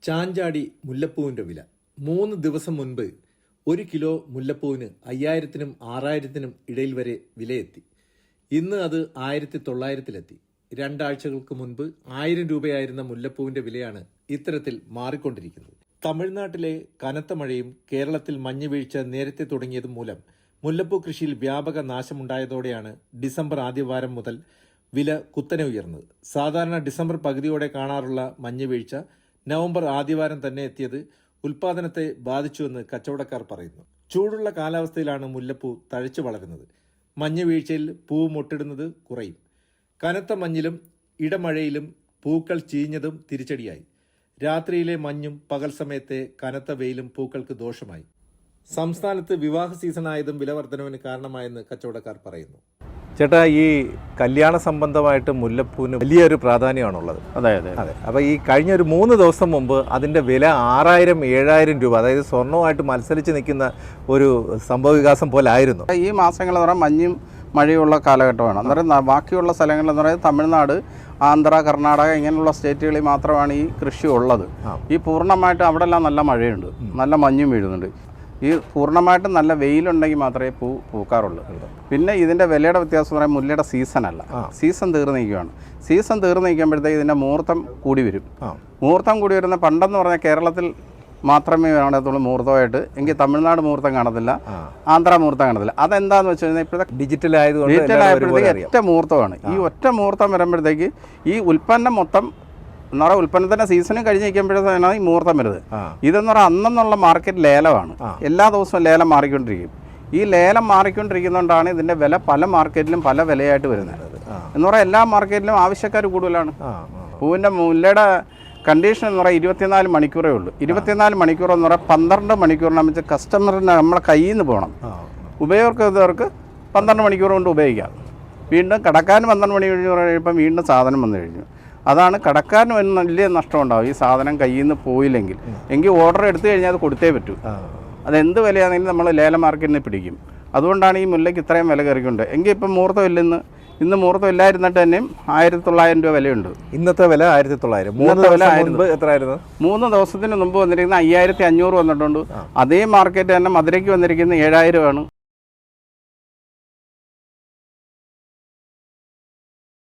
ചാഞ്ചാടി മുല്ലപ്പൂവിൻ്റെ വില 3 ദിവസം മുൻപ് 1 കിലോ മുല്ലപ്പൂവിന് 5000-നും 6000-നും ഇടയിൽ വരെ വിലയെത്തി. ഇന്ന് അത് 1900-ലെത്തി. 2 ആഴ്ചകൾക്ക് മുൻപ് 1000 രൂപയായിരുന്ന മുല്ലപ്പൂവിൻ്റെ വിലയാണ് ഇത്തരത്തിൽ മാറിക്കൊണ്ടിരിക്കുന്നത്. തമിഴ്നാട്ടിലെ കനത്ത മഴയും കേരളത്തിൽ മഞ്ഞുവീഴ്ച നേരത്തെ തുടങ്ങിയതും മൂലം മുല്ലപ്പൂ കൃഷിയിൽ വ്യാപക നാശമുണ്ടായതോടെയാണ് ഡിസംബർ ആദ്യവാരം മുതൽ വില കുത്തനെ ഉയർന്നത്. സാധാരണ ഡിസംബർ പകുതിയോടെ കാണാറുള്ള മഞ്ഞുവീഴ്ച നവംബർ ആദ്യവാരം തന്നെ എത്തിയത് ഉൽപാദനത്തെ ബാധിച്ചുവെന്ന് കച്ചവടക്കാർ പറയുന്നു. ചൂടുള്ള കാലാവസ്ഥയിലാണ് മുല്ലപ്പൂ തഴച്ചു വളരുന്നത്. മഞ്ഞുവീഴ്ചയിൽ പൂവ് മൊട്ടിടുന്നത് കുറയും. കനത്ത മഞ്ഞിലും ഇടമഴയിലും പൂക്കൾ ചീഞ്ഞതും തിരിച്ചടിയായി. രാത്രിയിലെ മഞ്ഞും പകൽ സമയത്തെ കനത്ത വെയിലും പൂക്കൾക്ക് ദോഷമായി. സംസ്ഥാനത്ത് വിവാഹ സീസണായതും വിലവർദ്ധനവിന് കാരണമായെന്ന് കച്ചവടക്കാർ പറയുന്നു. ചേട്ടാ, ഈ കല്യാണ സംബന്ധമായിട്ട് മുല്ലപ്പൂവിന് വലിയൊരു പ്രാധാന്യമാണുള്ളത്. അതെ. അപ്പോൾ ഈ കഴിഞ്ഞ ഒരു 3 ദിവസം മുമ്പ് അതിൻ്റെ വില 6000-7000 രൂപ, അതായത് സ്വർണ്ണവുമായിട്ട് മത്സരിച്ച് നിൽക്കുന്ന ഒരു സംഭവവികാസം പോലെ ആയിരുന്നു. ഈ മാസങ്ങൾ എന്ന് പറഞ്ഞാൽ മഞ്ഞും മഴയുള്ള കാലഘട്ടമാണ്. അന്നേരം ബാക്കിയുള്ള സ്ഥലങ്ങളെന്ന് പറയുന്നത് തമിഴ്നാട്, ആന്ധ്ര, കർണാടക ഇങ്ങനെയുള്ള സ്റ്റേറ്റുകളിൽ മാത്രമാണ് ഈ കൃഷി ഉള്ളത്. ഈ പൂർണ്ണമായിട്ട് അവിടെ എല്ലാം നല്ല മഴയുണ്ട്, നല്ല മഞ്ഞും വീഴുന്നുണ്ട്. ഈ പൂർണ്ണമായിട്ടും നല്ല വെയിലുണ്ടെങ്കിൽ മാത്രമേ പൂക്കാറുള്ളൂ. പിന്നെ ഇതിൻ്റെ വിലയുടെ വ്യത്യാസം എന്ന് പറയുമ്പോൾ മുല്ലയുടെ സീസണല്ല, സീസൺ തീർന്നു നിൽക്കുകയാണ്. സീസൺ തീർന്നു നിൽക്കുമ്പോഴത്തേക്ക് ഇതിൻ്റെ മുഹൂർത്തം കൂടി വരും. മുഹൂർത്തം കൂടി വരുന്ന പണ്ടെന്ന് പറഞ്ഞാൽ കേരളത്തിൽ മാത്രമേ കാണത്തുള്ളൂ മുഹൂർത്തമായിട്ട്. എങ്കിൽ തമിഴ്നാട് മുഹൂർത്തം കാണത്തില്ല, ആന്ധ്ര മുഹൂർത്തം കാണത്തില്ല. അതെന്താന്ന് വെച്ച് കഴിഞ്ഞാൽ ഇപ്പോഴത്തെ ഡിജിറ്റൽ ആയപ്പോഴത്തേക്ക് ഒറ്റ മുഹൂർത്തമാണ്. ഈ ഒറ്റ മുഹൂർത്തം വരുമ്പോഴത്തേക്ക് ഈ ഉൽപ്പന്നം മൊത്തം എന്ന് പറഞ്ഞാൽ ഉൽപ്പന്നത്തിൻ്റെ സീസണും കഴിഞ്ഞ് നിൽക്കുമ്പോഴത്തേക്കാണ് ഈ മുഹൂർത്തം വരുന്നത്. ഇതെന്ന് പറഞ്ഞാൽ അന്നെന്നുള്ള മാർക്കറ്റ് ലേലമാണ്. എല്ലാ ദിവസവും ലേലം മാറിക്കൊണ്ടിരിക്കും. ഈ ലേലം മാറിക്കൊണ്ടിരിക്കുന്നതുകൊണ്ടാണ് ഇതിൻ്റെ വില പല മാർക്കറ്റിലും പല വിലയായിട്ട് വരുന്നത്. എന്ന് പറഞ്ഞാൽ എല്ലാ മാർക്കറ്റിലും ആവശ്യക്കാർ കൂടുതലാണ്. പൂവിൻ്റെ മുല്ലയുടെ കണ്ടീഷൻ എന്ന് പറഞ്ഞാൽ 24 മണിക്കൂറേ ഉള്ളൂ. 24 മണിക്കൂർ എന്ന് പറഞ്ഞാൽ 12 മണിക്കൂറിനെ വെച്ച് കസ്റ്റമറിന് നമ്മളെ കയ്യിൽ നിന്ന് പോകണം. ഉപയോഗർക്ക് 12 മണിക്കൂർ കൊണ്ട് ഉപയോഗിക്കാം. വീണ്ടും കടക്കാരന് 12 മണി കഴിയുമ്പോൾ വീണ്ടും സാധനം വന്നു കഴിഞ്ഞു. അതാണ് കടക്കാരന് വലിയ നഷ്ടം ഉണ്ടാവും ഈ സാധനം കയ്യിൽ നിന്ന് പോയില്ലെങ്കിൽ. എങ്കിൽ ഓർഡർ എടുത്തു കഴിഞ്ഞാൽ അത് കൊടുത്തേ പറ്റൂ. അതെന്ത് വിലയാണെങ്കിലും നമ്മൾ ലേല മാർക്കറ്റിനെ പിടിക്കും. അതുകൊണ്ടാണ് ഈ മുല്ലയ്ക്ക് ഇത്രയും വില കയറിക്കൊണ്ട്. എങ്കിൽ ഇപ്പം മുഹൂർത്തം ഇല്ലെന്ന്, ഇന്ന് മുഹൂർത്തം ഇല്ലായിരുന്നിട്ട് തന്നെയും 1900 രൂപ വിലയുണ്ട്. ഇന്നത്തെ വില 1900. 3 വില എത്രയായിരുന്നു? 3 ദിവസത്തിന് മുമ്പ് വന്നിരിക്കുന്ന 5500 വന്നിട്ടുണ്ട്. അതേ മാർക്കറ്റ് തന്നെ മധുരയ്ക്ക് വന്നിരിക്കുന്ന 7000 ആണ്.